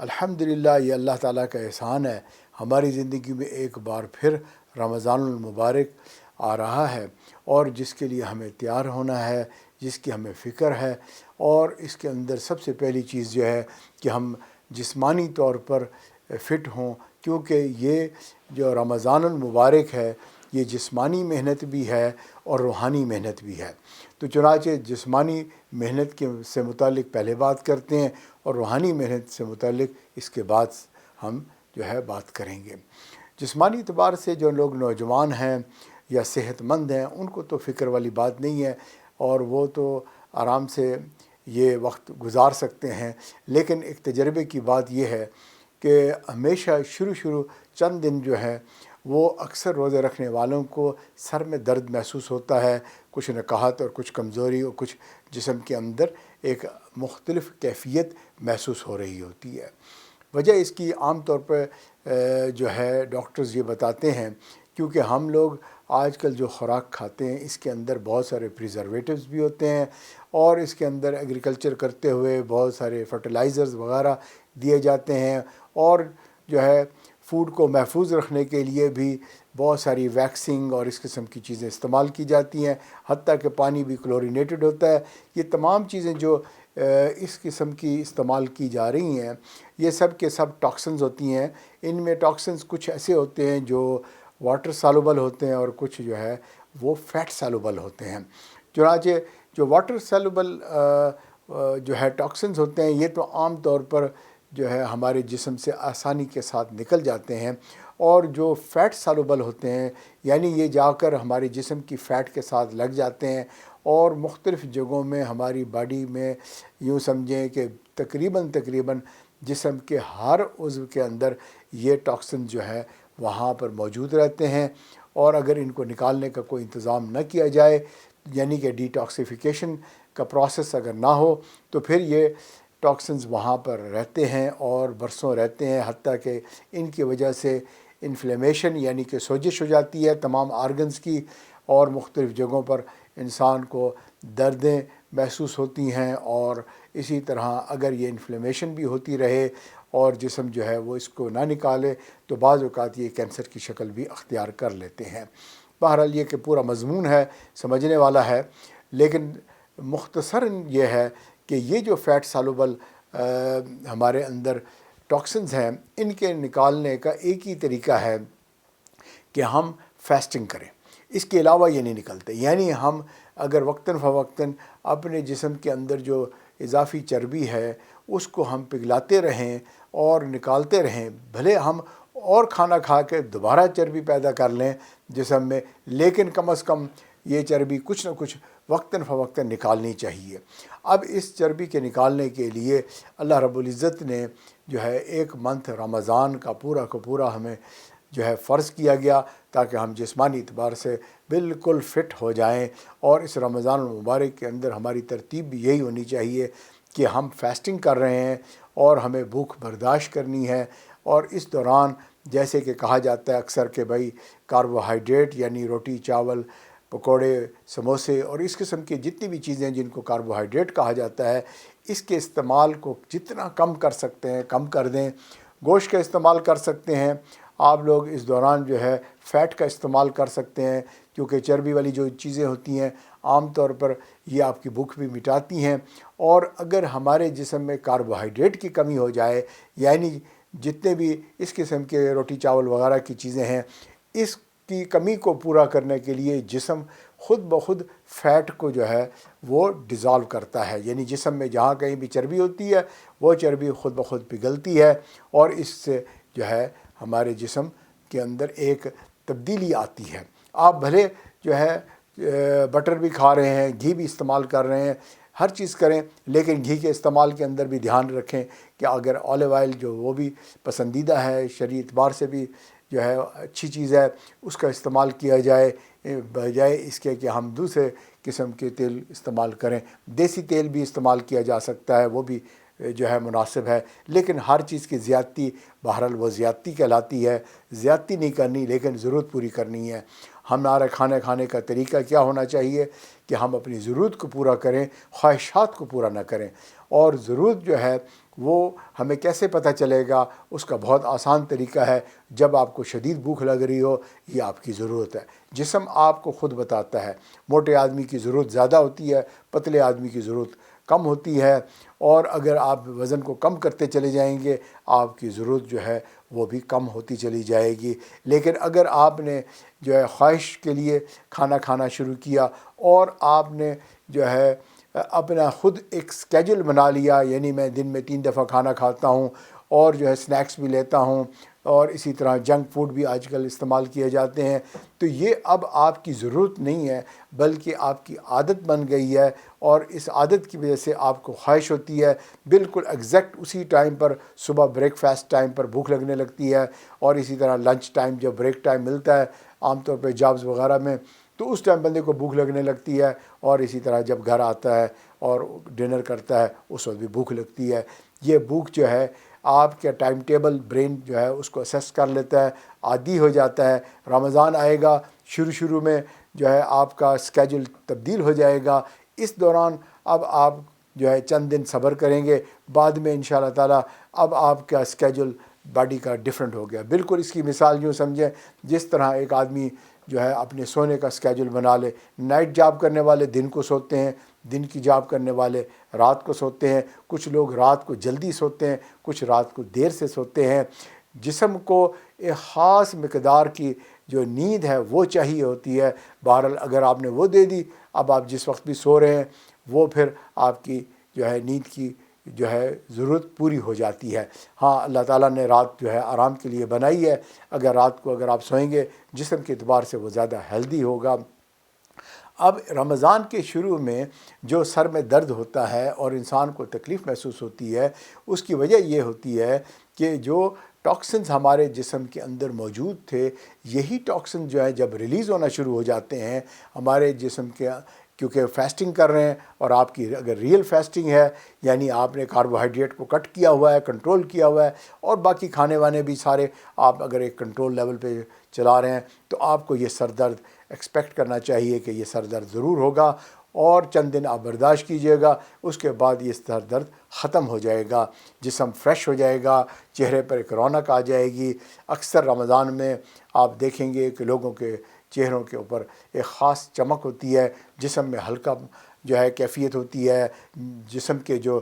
الحمدللہ یہ اللہ تعالیٰ کا احسان ہے، ہماری زندگی میں ایک بار پھر رمضان المبارک آ رہا ہے، اور جس کے لیے ہمیں تیار ہونا ہے، جس کی ہمیں فکر ہے۔ اور اس کے اندر سب سے پہلی چیز جو ہے کہ ہم جسمانی طور پر فٹ ہوں، کیونکہ یہ جو رمضان المبارک ہے یہ جسمانی محنت بھی ہے اور روحانی محنت بھی ہے۔ تو چنانچہ جسمانی محنت سے متعلق پہلے بات کرتے ہیں، اور روحانی محنت سے متعلق اس کے بعد ہم جو ہے بات کریں گے۔ جسمانی اعتبار سے جو لوگ نوجوان ہیں یا صحت مند ہیں ان کو تو فکر والی بات نہیں ہے، اور وہ تو آرام سے یہ وقت گزار سکتے ہیں، لیکن ایک تجربے کی بات یہ ہے کہ ہمیشہ شروع چند دن جو ہے وہ اکثر روزے رکھنے والوں کو سر میں درد محسوس ہوتا ہے، کچھ نکاہت اور کچھ کمزوری اور کچھ جسم کے اندر ایک مختلف کیفیت محسوس ہو رہی ہوتی ہے۔ وجہ اس کی عام طور پہ جو ہے ڈاکٹرز یہ بتاتے ہیں، کیونکہ ہم لوگ آج کل جو خوراک کھاتے ہیں اس کے اندر بہت سارے پریزرویٹوز بھی ہوتے ہیں، اور اس کے اندر ایگریکلچر کرتے ہوئے بہت سارے فرٹیلائزرز وغیرہ دیے جاتے ہیں، اور جو ہے فوڈ کو محفوظ رکھنے کے لیے بھی بہت ساری ویکسنگ اور اس قسم کی چیزیں استعمال کی جاتی ہیں، حتیٰ کہ پانی بھی کلورینیٹڈ ہوتا ہے۔ یہ تمام چیزیں جو اس قسم کی استعمال کی جا رہی ہیں یہ سب کے سب ٹاکسنز ہوتی ہیں۔ ان میں ٹاکسنز کچھ ایسے ہوتے ہیں جو واٹر سالوبل ہوتے ہیں، اور کچھ جو ہے وہ فیٹ سالوبل ہوتے ہیں۔ چنانچہ جو واٹر سالوبل جو ہے ٹاکسنز ہوتے ہیں یہ تو عام طور پر جو ہے ہمارے جسم سے آسانی کے ساتھ نکل جاتے ہیں، اور جو فیٹ سالوبل ہوتے ہیں یعنی یہ جا کر ہمارے جسم کی فیٹ کے ساتھ لگ جاتے ہیں، اور مختلف جگہوں میں ہماری باڈی میں یوں سمجھیں کہ تقریباً جسم کے ہر عضو کے اندر یہ ٹاکسن جو ہے وہاں پر موجود رہتے ہیں، اور اگر ان کو نکالنے کا کوئی انتظام نہ کیا جائے، یعنی کہ ڈی ٹاکسیفیکیشن کا پروسیس اگر نہ ہو، تو پھر یہ ٹاکسنز وہاں پر رہتے ہیں اور برسوں رہتے ہیں، حتیٰ کہ ان کی وجہ سے انفلیمیشن یعنی کہ سوزش ہو جاتی ہے تمام آرگنز کی، اور مختلف جگہوں پر انسان کو دردیں محسوس ہوتی ہیں، اور اسی طرح اگر یہ انفلیمیشن بھی ہوتی رہے اور جسم جو ہے وہ اس کو نہ نکالے تو بعض اوقات یہ کینسر کی شکل بھی اختیار کر لیتے ہیں۔ بہرحال یہ کہ پورا مضمون ہے، سمجھنے والا ہے، لیکن مختصراً یہ ہے کہ یہ جو فیٹ سالوبل ہمارے اندر ٹاکسنز ہیں ان کے نکالنے کا ایک ہی طریقہ ہے کہ ہم فاسٹنگ کریں۔ اس کے علاوہ یہ نہیں نکلتے، یعنی ہم اگر وقتاً فوقتاً اپنے جسم کے اندر جو اضافی چربی ہے اس کو ہم پگھلاتے رہیں اور نکالتے رہیں، بھلے ہم اور کھانا کھا کے دوبارہ چربی پیدا کر لیں جسم میں، لیکن کم از کم یہ چربی کچھ نہ کچھ وقتاً فوقتاً نکالنی چاہیے۔ اب اس چربی کے نکالنے کے لیے اللہ رب العزت نے جو ہے ایک منتھ رمضان کا پورا ہمیں جو ہے فرض کیا گیا، تاکہ ہم جسمانی اعتبار سے بالکل فٹ ہو جائیں، اور اس رمضان المبارک کے اندر ہماری ترتیب بھی یہی ہونی چاہیے کہ ہم فاسٹنگ کر رہے ہیں اور ہمیں بھوک برداشت کرنی ہے، اور اس دوران جیسے کہ کہا جاتا ہے اکثر کہ بھائی کاربوہائیڈریٹ یعنی روٹی چاول پکوڑے سموسے اور اس قسم کی جتنی بھی چیزیں جن کو کاربوہائیڈریٹ کہا جاتا ہے، اس کے استعمال کو جتنا کم کر سکتے ہیں کم کر دیں۔ گوشت کا استعمال کر سکتے ہیں آپ لوگ اس دوران، جو ہے فیٹ کا استعمال کر سکتے ہیں، کیونکہ چربی والی جو چیزیں ہوتی ہیں عام طور پر یہ آپ کی بھوک بھی مٹاتی ہیں، اور اگر ہمارے جسم میں کاربوہائیڈریٹ کی کمی ہو جائے، یعنی جتنے بھی اس قسم کے روٹی چاول وغیرہ کی چیزیں ہیں، اس کی کمی کو پورا کرنے کے لیے جسم خود بخود فیٹ کو جو ہے وہ ڈیزالو کرتا ہے، یعنی جسم میں جہاں کہیں بھی چربی ہوتی ہے وہ چربی خود بخود پگھلتی ہے، اور اس سے جو ہے ہمارے جسم کے اندر ایک تبدیلی آتی ہے۔ آپ بھلے جو ہے بٹر بھی کھا رہے ہیں، گھی بھی استعمال کر رہے ہیں، ہر چیز کریں، لیکن گھی کے استعمال کے اندر بھی دھیان رکھیں کہ اگر آلیو آئل جو وہ بھی پسندیدہ ہے، شرعی اعتبار سے بھی جو ہے اچھی چیز ہے، اس کا استعمال کیا جائے، بجائے اس کے کہ ہم دوسرے قسم کے تیل استعمال کریں۔ دیسی تیل بھی استعمال کیا جا سکتا ہے، وہ بھی جو ہے مناسب ہے، لیکن ہر چیز کی زیادتی بہرحال وہ زیادتی کہلاتی ہے۔ زیادتی نہیں کرنی لیکن ضرورت پوری کرنی ہے۔ ہمارا کھانے کا طریقہ کیا ہونا چاہیے کہ ہم اپنی ضرورت کو پورا کریں، خواہشات کو پورا نہ کریں، اور ضرورت جو ہے وہ ہمیں کیسے پتہ چلے گا؟ اس کا بہت آسان طریقہ ہے، جب آپ کو شدید بھوک لگ رہی ہو، یہ آپ کی ضرورت ہے، جسم آپ کو خود بتاتا ہے۔ موٹے آدمی کی ضرورت زیادہ ہوتی ہے، پتلے آدمی کی ضرورت کم ہوتی ہے، اور اگر آپ وزن کو کم کرتے چلے جائیں گے آپ کی ضرورت جو ہے وہ بھی کم ہوتی چلی جائے گی۔ لیکن اگر آپ نے جو ہے خواہش کے لیے کھانا کھانا شروع کیا، اور آپ نے جو ہے اپنا خود ایک سکیجول بنا لیا، یعنی میں دن میں 3 دفعہ کھانا کھاتا ہوں، اور جو ہے سنیکس بھی لیتا ہوں، اور اسی طرح جنک فوڈ بھی آج کل استعمال کیے جاتے ہیں، تو یہ اب آپ کی ضرورت نہیں ہے بلکہ آپ کی عادت بن گئی ہے، اور اس عادت کی وجہ سے آپ کو خواہش ہوتی ہے بالکل ایگزیکٹ اسی ٹائم پر، صبح بریک فاسٹ ٹائم پر بھوک لگنے لگتی ہے، اور اسی طرح لنچ ٹائم جب بریک ٹائم ملتا ہے عام طور پہ جابز وغیرہ میں، تو اس ٹائم بندے کو بھوک لگنے لگتی ہے، اور اسی طرح جب گھر آتا ہے اور ڈنر کرتا ہے اس وقت بھی بھوک لگتی ہے۔ یہ بھوک جو ہے آپ کا ٹائم ٹیبل برین جو ہے اس کو اسیس کر لیتا ہے، عادی ہو جاتا ہے۔ رمضان آئے گا، شروع میں جو ہے آپ کا اسکیجول تبدیل ہو جائے گا، اس دوران اب آپ جو ہے چند دن صبر کریں گے، بعد میں انشاءاللہ تعالیٰ اب آپ کا اسکیجول باڈی کا ڈیفرنٹ ہو گیا۔ بالکل اس کی مثال یوں سمجھیں جس طرح ایک آدمی جو ہے اپنے سونے کا اسکیجول بنا لے، نائٹ جاب کرنے والے دن کو سوتے ہیں، دن کی جاب کرنے والے رات کو سوتے ہیں، کچھ لوگ رات کو جلدی سوتے ہیں، کچھ رات کو دیر سے سوتے ہیں۔ جسم کو ایک خاص مقدار کی جو نیند ہے وہ چاہیے ہوتی ہے، بہرحال اگر آپ نے وہ دے دی، اب آپ جس وقت بھی سو رہے ہیں وہ پھر آپ کی جو ہے نیند کی جو ہے ضرورت پوری ہو جاتی ہے۔ ہاں، اللہ تعالیٰ نے رات جو ہے آرام کے لیے بنائی ہے، اگر رات کو اگر آپ سوئیں گے جسم کے اعتبار سے وہ زیادہ ہیلدی ہوگا۔ اب رمضان کے شروع میں جو سر میں درد ہوتا ہے اور انسان کو تکلیف محسوس ہوتی ہے، اس کی وجہ یہ ہوتی ہے کہ جو ٹاکسنز ہمارے جسم کے اندر موجود تھے، یہی ٹاکسن جو ہے جب ریلیز ہونا شروع ہو جاتے ہیں ہمارے جسم کے، کیونکہ فاسٹنگ کر رہے ہیں، اور آپ کی اگر ریئل فاسٹنگ ہے یعنی آپ نے کاربوہائیڈریٹ کو کٹ کیا ہوا ہے، کنٹرول کیا ہوا ہے، اور باقی کھانے وانے بھی سارے آپ اگر ایک کنٹرول لیول پہ چلا رہے ہیں، تو آپ کو یہ سر درد ایکسپیکٹ کرنا چاہیے کہ یہ سر درد ضرور ہوگا، اور چند دن آپ برداشت کیجئے گا، اس کے بعد یہ سر درد ختم ہو جائے گا، جسم فریش ہو جائے گا، چہرے پر ایک رونق آ جائے گی۔ اکثر رمضان میں آپ دیکھیں گے کہ لوگوں کے چہروں کے اوپر ایک خاص چمک ہوتی ہے، جسم میں ہلکا جو ہے کیفیت ہوتی ہے، جسم کے جو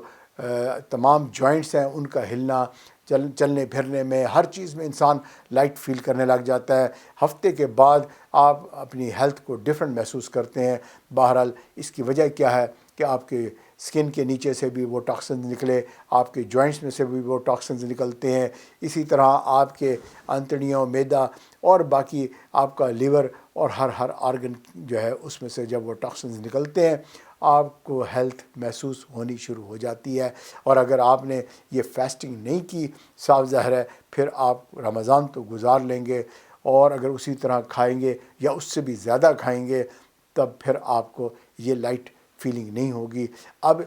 تمام جوائنٹس ہیں ان کا ہلنا، چلنے پھرنے میں، ہر چیز میں انسان لائٹ فیل کرنے لگ جاتا ہے۔ ہفتے کے بعد آپ اپنی ہیلتھ کو ڈیفرنٹ محسوس کرتے ہیں۔ بہرحال اس کی وجہ کیا ہے کہ آپ کے سکن کے نیچے سے بھی وہ ٹاکسنز نکلے، آپ کے جوائنٹس میں سے بھی وہ ٹاکسنز نکلتے ہیں، اسی طرح آپ کے آنتڑیوں، میدا اور باقی آپ کا لیور اور ہر آرگن جو ہے اس میں سے جب وہ ٹاکسنز نکلتے ہیں آپ کو ہیلتھ محسوس ہونی شروع ہو جاتی ہے۔ اور اگر آپ نے یہ فاسٹنگ نہیں کی، صاف ظاہر ہے پھر آپ رمضان تو گزار لیں گے، اور اگر اسی طرح کھائیں گے یا اس سے بھی زیادہ کھائیں گے تب پھر آپ کو یہ لائٹ فیلنگ نہیں ہوگی۔ اب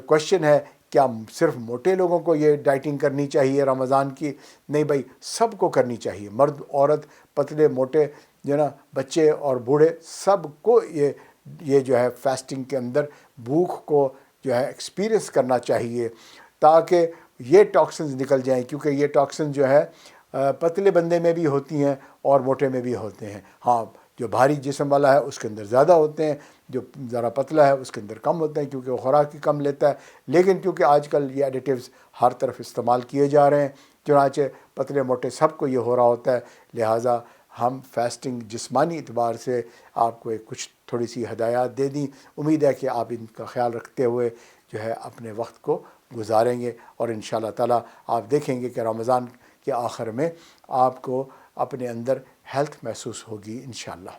کوشچن ہے کیا صرف موٹے لوگوں کو یہ ڈائٹنگ کرنی چاہیے رمضان کی؟ نہیں بھائی، سب کو کرنی چاہیے، مرد، عورت، پتلے، موٹے، جو نا بچے اور بوڑھے، سب کو یہ جو ہے فاسٹنگ کے اندر بھوک کو جو ہے ایکسپیرئنس کرنا چاہیے، تاکہ یہ ٹاکسنز نکل جائیں، کیونکہ یہ ٹاکسن جو ہے پتلے بندے میں بھی ہوتی ہیں اور موٹے میں بھی ہوتے ہیں۔ ہاں، جو بھاری جسم والا ہے اس کے اندر زیادہ ہوتے ہیں، جو ذرا پتلا ہے اس کے اندر کم ہوتے ہیں، کیونکہ وہ خوراک کی کم لیتا ہے۔ لیکن کیونکہ آج کل یہ ایڈیٹیوز ہر طرف استعمال کیے جا رہے ہیں، چنانچہ پتلے موٹے سب کو یہ ہو رہا ہوتا ہے، لہٰذا ہم فاسٹنگ جسمانی اعتبار سے آپ کو کچھ تھوڑی سی ہدایات دے دیں، امید ہے کہ آپ ان کا خیال رکھتے ہوئے جو ہے اپنے وقت کو گزاریں گے، اور انشاءاللہ تعالیٰ آپ دیکھیں گے کہ رمضان کے آخر میں آپ کو اپنے اندر ہیلتھ محسوس ہوگی انشاءاللہ۔